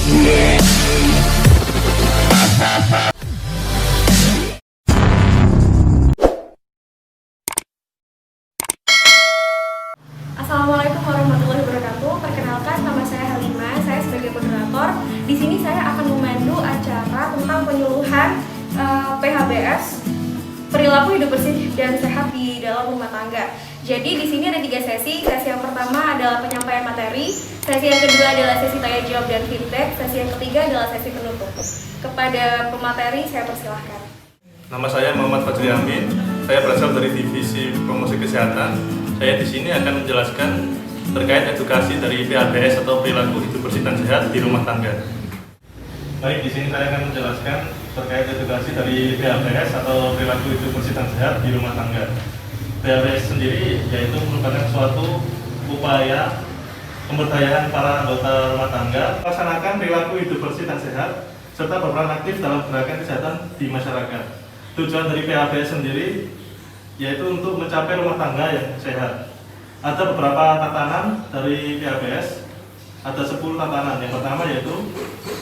Assalamualaikum warahmatullahi wabarakatuh. Perkenalkan, nama saya Halimah. Saya sebagai moderator. Di sini saya akan memandu acara tentang penyuluhan PHBS, perilaku hidup bersih dan sehat di dalam rumah tangga. Jadi di sini ada 3 sesi. Sesi yang pertama adalah penyampaian materi. Sesi yang kedua adalah sesi tanya jawab dan feedback. Sesi yang ketiga adalah sesi penutup. Kepada pemateri saya persilahkan. Nama saya Muhammad Fajri Amin. Saya berasal dari Divisi Promosi Kesehatan. Saya di sini akan menjelaskan terkait edukasi dari PHBS atau perilaku hidup bersih dan sehat di rumah tangga. Baik, di sini saya akan menjelaskan terkait edukasi dari PHBS atau perilaku hidup bersih dan sehat di rumah tangga. PHBS sendiri yaitu merupakan suatu upaya pemberdayaan para anggota rumah tangga melaksanakan perilaku hidup bersih dan sehat serta berperan aktif dalam gerakan kesehatan di masyarakat. Tujuan dari PHBS sendiri yaitu untuk mencapai rumah tangga yang sehat. Ada beberapa tatanan dari PHBS, ada 10 tatanan. Yang pertama yaitu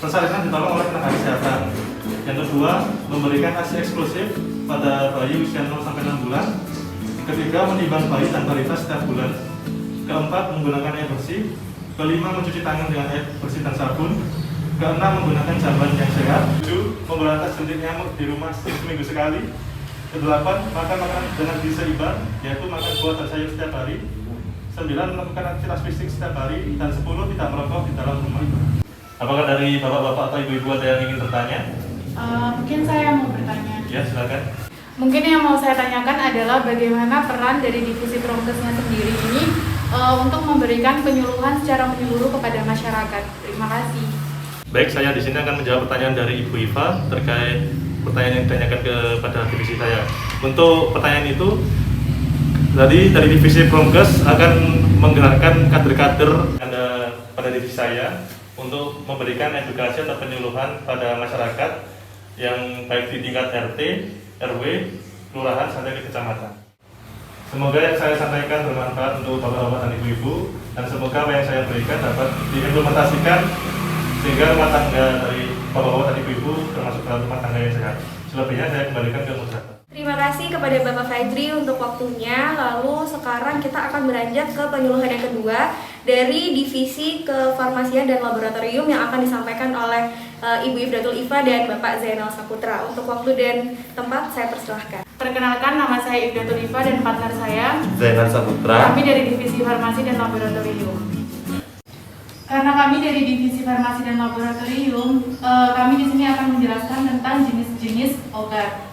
persalinan ditolong oleh tenaga kesehatan. Yang kedua, memberikan ASI eksklusif pada bayi usia 0-6 bulan. Ketiga, menimbang bayi dan balita setiap bulan. Keempat, menggunakan air bersih. Kelima, mencuci tangan dengan air bersih dan sabun. Keenam, menggunakan jamban yang sehat. 7, memberantas jentik nyamuk di rumah seminggu sekali. Kedelapan, makan makanan dengan gizi seimbang, yaitu makan buah dan sayur setiap hari. 9, melakukan aktivitas fisik setiap hari. Dan 10, tidak merokok di dalam rumah. Apakah dari bapak-bapak atau ibu-ibu ada yang ingin bertanya? Mungkin saya mau bertanya. Ya, silakan. Mungkin yang mau saya tanyakan adalah bagaimana peran dari divisi promkesnya sendiri ini untuk memberikan penyuluhan secara menyeluruh kepada masyarakat. Terima kasih. Baik, saya di sini akan menjawab pertanyaan dari Ibu Iva terkait pertanyaan yang ditanyakan kepada divisi saya. Untuk pertanyaan itu, tadi dari divisi Promkes akan menggerakkan kader-kader pada divisi saya untuk memberikan edukasi atau penyuluhan pada masyarakat yang baik di tingkat RT, RW, kelurahan, sampai ke kecamatan. Semoga yang saya sampaikan bermanfaat untuk bapak-bapak dan ibu-ibu, dan semoga apa yang saya berikan dapat diimplementasikan sehingga rumah tangga dari bapak-bapak dan ibu-ibu termasuk dalam rumah tangga yang sehat. Selebihnya saya kembalikan ke moderator. Terima kasih kepada Bapak Fajri untuk waktunya. Lalu sekarang kita akan beranjak ke penyuluhan yang kedua dari divisi kefarmasian dan laboratorium yang akan disampaikan oleh Ibu Ifdatul Iva dan Bapak Zainal Saputra. Untuk waktu dan tempat saya persilahkan. Perkenalkan, nama saya Ifdatul Iva dan partner saya Zainal Saputra. Kami dari divisi farmasi dan laboratorium. Karena kami dari divisi farmasi dan laboratorium, kami di sini akan menjelaskan tentang jenis-jenis obat.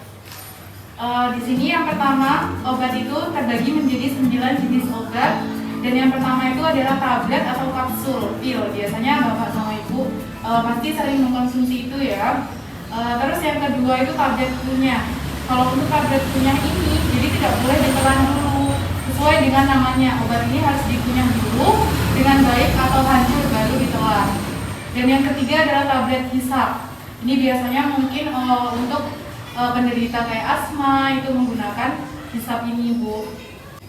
Di sini yang pertama, obat itu terbagi menjadi 9 jenis obat. Dan yang pertama itu adalah tablet atau kapsul pil. Biasanya bapak sama ibu pasti sering mengkonsumsi itu ya. Terus yang kedua itu tablet kunyah. Kalau untuk tablet kunyah ini, jadi tidak boleh ditelan dulu. Sesuai dengan namanya, obat ini harus dikunyah dulu dengan baik atau hancur baru ditelan. Dan yang ketiga adalah tablet hisap. Ini biasanya mungkin untuk penderita kayak asma itu menggunakan hisap ini, Bu.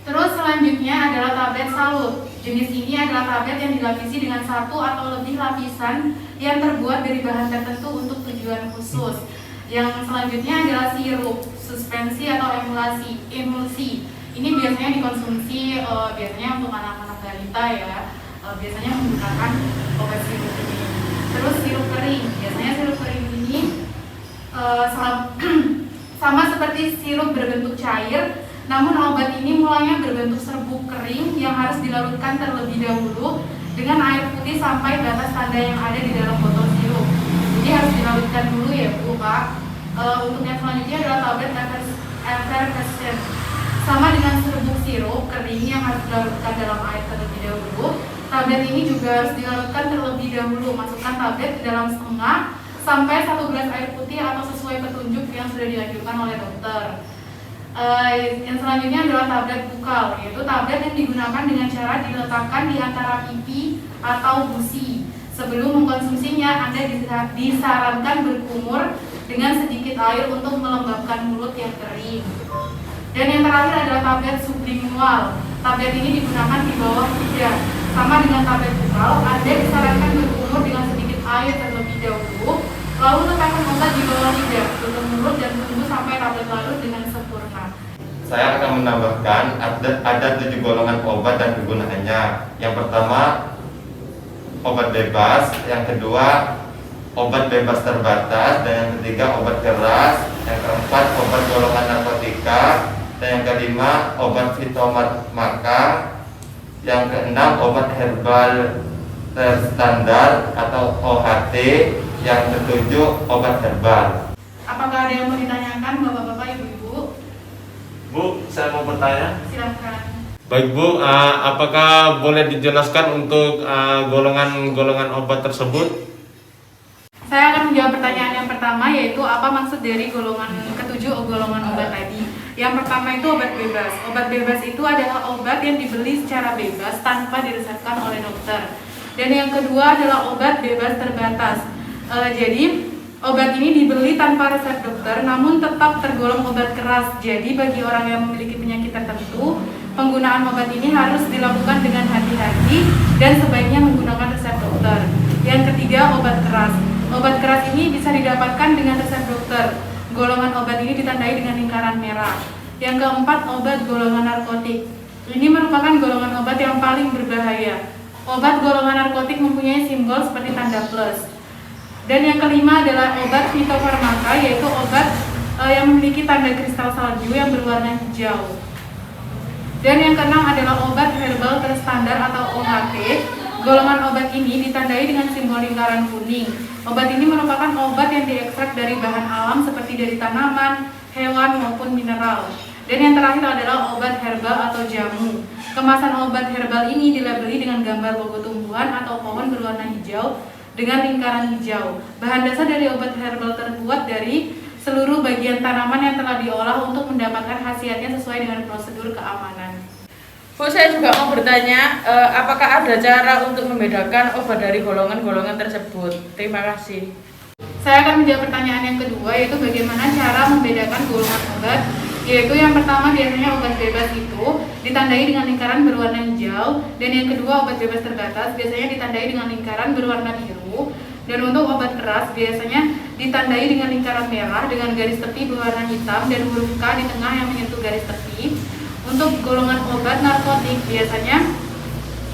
Terus selanjutnya adalah tablet salut. Jenis ini adalah tablet yang dilapisi dengan 1 atau lebih lapisan yang terbuat dari bahan tertentu untuk tujuan khusus. Yang selanjutnya adalah sirup, suspensi atau emulsi. Ini biasanya dikonsumsi biasanya untuk anak-anak balita ya. Biasanya menggunakan obat sirup ini. Terus sirup kering. Biasanya sirup kering ini sama seperti sirup berbentuk cair, namun obat ini mulanya berbentuk serbuk kering yang harus dilarutkan terlebih dahulu dengan air putih sampai batas tanda yang ada di dalam botol sirup. Jadi harus dilarutkan dulu ya Bu, Pak. Untuk yang selanjutnya adalah tablet effervescent. Sama dengan serbuk sirup kering yang harus dilarutkan dalam air terlebih dahulu, tablet ini juga harus dilarutkan terlebih dahulu. Masukkan tablet ke dalam setengah sampai 1 gelas air putih atau sesuai petunjuk yang sudah dianjurkan oleh dokter. Yang selanjutnya adalah tablet bukal, yaitu tablet yang digunakan dengan cara diletakkan di antara pipi atau gusi. Sebelum mengkonsumsinya, Anda disarankan berkumur dengan sedikit air untuk melembabkan mulut yang kering. Dan yang terakhir adalah tablet sublingual. Tablet ini digunakan di bawah lidah. Sama dengan tablet bukal, Anda disarankan berkumur dengan sedikit air air terlebih dahulu, lalu letakkan obat di bawah lidah, tutup mulut dan tunggu sampai larut-larut dengan sempurna. Saya akan menambahkan ada 7 golongan obat dan kegunaannya. Yang pertama, obat bebas. Yang kedua, obat bebas terbatas. Dan yang ketiga, obat keras. Yang keempat, obat golongan narkotika. Dan yang kelima, obat fitofarmaka. Yang keenam, obat herbal terstandar atau OHT. Yang ketujuh, obat herbal. Apakah ada yang mau ditanyakan Bapak-bapak, Ibu-ibu? Bu, saya mau bertanya. Silakan. Baik Bu, apakah boleh dijelaskan untuk golongan-golongan obat tersebut? Saya akan menjawab pertanyaan yang pertama, yaitu apa maksud dari golongan ketujuh golongan obat tadi. Yang pertama itu obat bebas. Obat bebas itu adalah obat yang dibeli secara bebas tanpa diresepkan oleh dokter. Dan yang kedua adalah obat bebas terbatas. Jadi obat ini dibeli tanpa resep dokter, namun tetap tergolong obat keras. Jadi bagi orang yang memiliki penyakit tertentu, penggunaan obat ini harus dilakukan dengan hati-hati dan sebaiknya menggunakan resep dokter. Yang ketiga, obat keras. Obat keras ini bisa didapatkan dengan resep dokter. Golongan obat ini ditandai dengan lingkaran merah. Yang keempat, obat golongan narkotik. Ini merupakan golongan obat yang paling berbahaya. Obat golongan narkotik mempunyai simbol seperti tanda plus. Dan yang kelima adalah obat fitofarmaka, yaitu obat yang memiliki tanda kristal salju yang berwarna hijau. Dan yang keenam adalah obat herbal terstandar atau OHT. Golongan obat ini ditandai dengan simbol lingkaran kuning. Obat ini merupakan obat yang diekstrak dari bahan alam seperti dari tanaman, hewan maupun mineral. Dan yang terakhir adalah obat herbal atau jamu. Kemasan obat herbal ini dilabeli dengan gambar logo tumbuhan atau pohon berwarna hijau dengan lingkaran hijau. Bahan dasar dari obat herbal terbuat dari seluruh bagian tanaman yang telah diolah untuk mendapatkan khasiatnya sesuai dengan prosedur keamanan. Bu, saya juga mau bertanya, apakah ada cara untuk membedakan obat dari golongan-golongan tersebut? Terima kasih. Saya akan menjawab pertanyaan yang kedua, yaitu bagaimana cara membedakan golongan obat. Yaitu yang pertama biasanya obat bebas itu ditandai dengan lingkaran berwarna hijau, dan yang kedua obat bebas terbatas biasanya ditandai dengan lingkaran berwarna biru, dan untuk obat keras biasanya ditandai dengan lingkaran merah dengan garis tepi berwarna hitam dan huruf K di tengah yang menyentuh garis tepi. Untuk golongan obat narkotik biasanya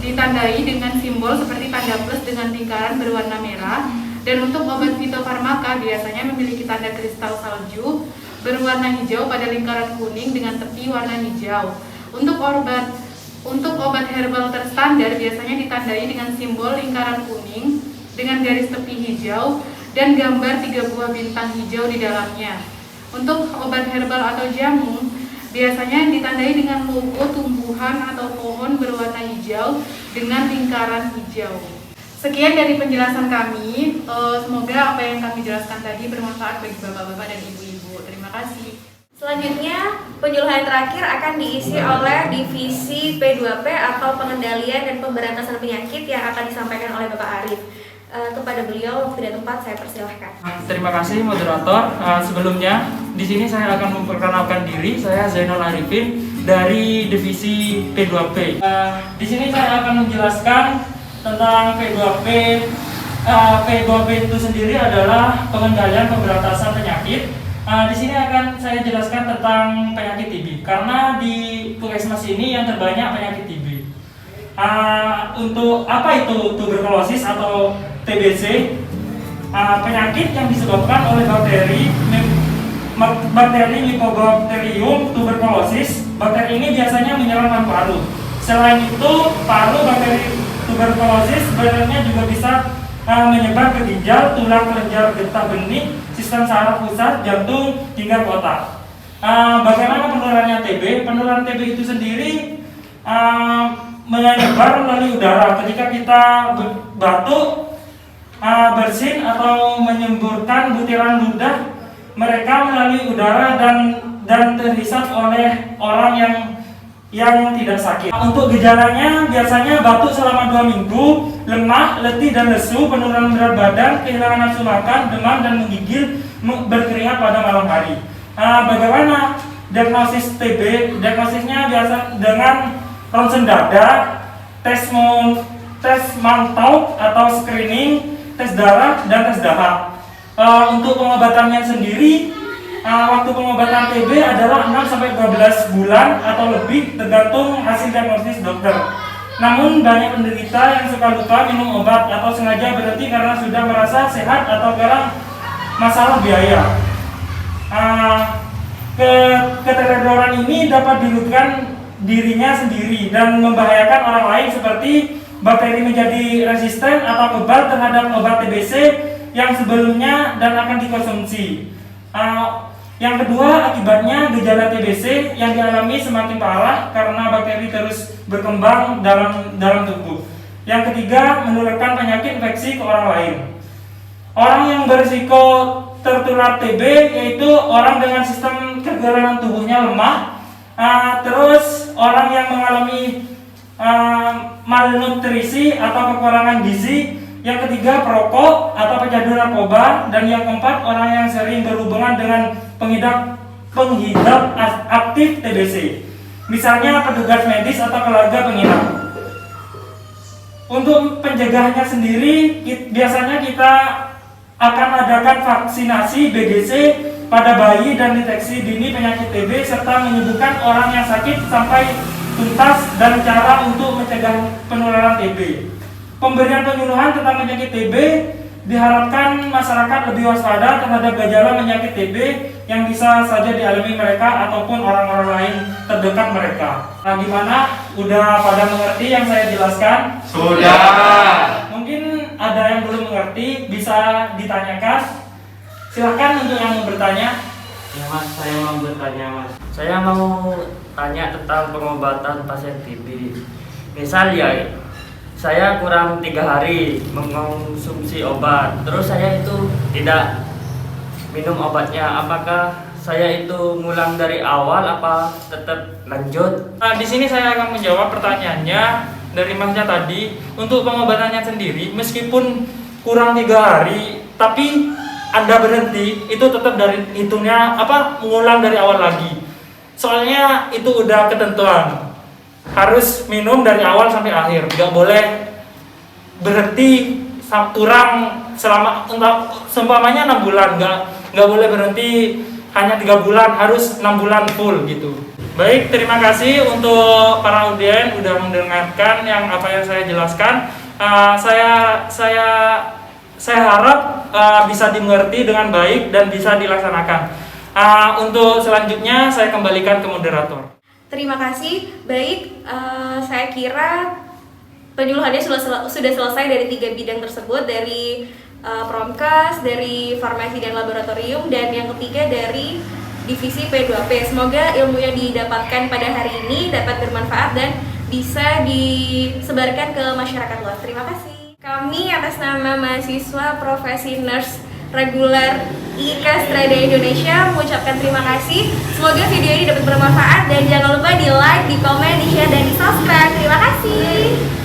ditandai dengan simbol seperti tanda plus dengan lingkaran berwarna merah, dan untuk obat fitofarmaka biasanya memiliki tanda kristal salju berwarna hijau pada lingkaran kuning dengan tepi warna hijau. Untuk obat herbal terstandar biasanya ditandai dengan simbol lingkaran kuning dengan garis tepi hijau dan gambar 3 buah bintang hijau di dalamnya. Untuk obat herbal atau jamu biasanya ditandai dengan logo tumbuhan atau pohon berwarna hijau dengan lingkaran hijau. Sekian dari penjelasan kami. Semoga apa yang kami jelaskan tadi bermanfaat bagi bapak-bapak dan ibu-ibu. Terima kasih. Selanjutnya, penyuluhan terakhir akan diisi oleh divisi P2P atau pengendalian dan pemberantasan penyakit yang akan disampaikan oleh Bapak Arif. Kepada beliau, waktu dan tempat saya persilahkan. Terima kasih moderator. Sebelumnya di sini saya akan memperkenalkan diri. Saya Zainal Arifin dari divisi P2P. Di sini saya akan menjelaskan tentang P2P. P2P itu sendiri adalah pengendalian pemberantasan penyakit. Di sini akan saya jelaskan tentang penyakit TB karena di Puskesmas ini yang terbanyak penyakit TB. Untuk apa itu tuberkulosis atau TBC? Penyakit yang disebabkan oleh bakteri Mycobacterium tuberculosis. Bakteri ini biasanya menyerang paru. Selain itu, bakteri tuberkulosis sebenarnya juga bisa menyebar ke ginjal, tulang, kelenjar getah benih, sistem saraf pusat, jantung, hingga ke otak. Bagaimana penularannya TB? Penularan TB itu sendiri menyebar melalui udara. Ketika kita batuk, bersin atau menyemburkan butiran ludah, mereka melalui udara dan terhisap oleh orang yang tidak sakit. Untuk gejalanya biasanya batuk selama 2 minggu, lemah, letih dan lesu, penurunan berat badan, kehilangan nafsu makan, demam dan menggigil, berkeringat pada malam hari. Bagaimana diagnosis TB? Diagnosisnya biasa dengan ronsen dada, tes mantau atau screening, tes darah, dan tes dahak. Untuk pengobatannya sendiri, waktu pengobatan TB adalah 6-12 bulan atau lebih tergantung hasil diagnosis dokter. Namun banyak penderita yang suka lupa minum obat atau sengaja berhenti karena sudah merasa sehat atau karena masalah biaya. Keteledoran ini dapat dilakukan dirinya sendiri dan membahayakan orang lain, seperti bakteri menjadi resisten atau kebal terhadap obat TBC yang sebelumnya dan akan dikonsumsi. Yang kedua, akibatnya gejala TBC yang dialami semakin parah karena bakteri terus berkembang dalam tubuh. Yang ketiga, menularkan penyakit infeksi ke orang lain. Orang yang berisiko tertular TB yaitu orang dengan sistem kekebalan tubuhnya lemah, terus orang yang mengalami malnutrisi atau kekurangan gizi. Yang ketiga, perokok atau pecandu narkoba. Dan yang keempat, orang yang sering berhubungan dengan penghidap aktif TBC, misalnya petugas medis atau keluarga penginap. Untuk pencegahannya sendiri, biasanya kita akan adakan vaksinasi BGC pada bayi dan deteksi dini penyakit TB, serta menyembuhkan orang yang sakit sampai tuntas dan cara untuk mencegah penularan TB. Pemberian penyuluhan tentang penyakit TB diharapkan masyarakat lebih waspada terhadap gejala penyakit TB yang bisa saja dialami mereka ataupun orang-orang lain terdekat mereka. Nah, gimana? Udah pada mengerti yang saya jelaskan? Sudah. Mungkin ada yang belum mengerti, bisa ditanyakan. Silakan untuk yang mau bertanya. Ya Mas, saya mau bertanya Mas. Saya mau tanya tentang pengobatan pasien TB. Misal ya, saya kurang 3 hari mengonsumsi obat, terus saya itu tidak minum obatnya. Apakah saya itu ngulang dari awal apa tetap lanjut? Nah, di sini saya akan menjawab pertanyaannya dari Masnya tadi. Untuk pengobatannya sendiri, meskipun kurang 3 hari, tapi Anda berhenti, itu tetap dari hitungnya mengulang dari awal lagi. Soalnya itu udah ketentuan. Harus minum dari awal sampai akhir, nggak boleh berhenti kurang selama seumpamanya 6 bulan, nggak boleh berhenti hanya 3 bulan, harus 6 bulan full gitu. Baik, terima kasih untuk para audien udah mendengarkan yang saya jelaskan. Saya harap bisa dimengerti dengan baik dan bisa dilaksanakan. Untuk selanjutnya saya kembalikan ke moderator. Terima kasih. Baik, saya kira penyuluhannya sudah selesai dari 3 bidang tersebut, dari Promkes, dari farmasi dan laboratorium, dan yang ketiga dari divisi P2P. Semoga ilmu yang didapatkan pada hari ini dapat bermanfaat dan bisa disebarkan ke masyarakat luas. Terima kasih. Kami atas nama mahasiswa profesi nurse reguler IIK Strada Indonesia mengucapkan terima kasih. Semoga video ini dapat bermanfaat dan jangan lupa di like, di komen, di share, dan di subscribe. Terima kasih.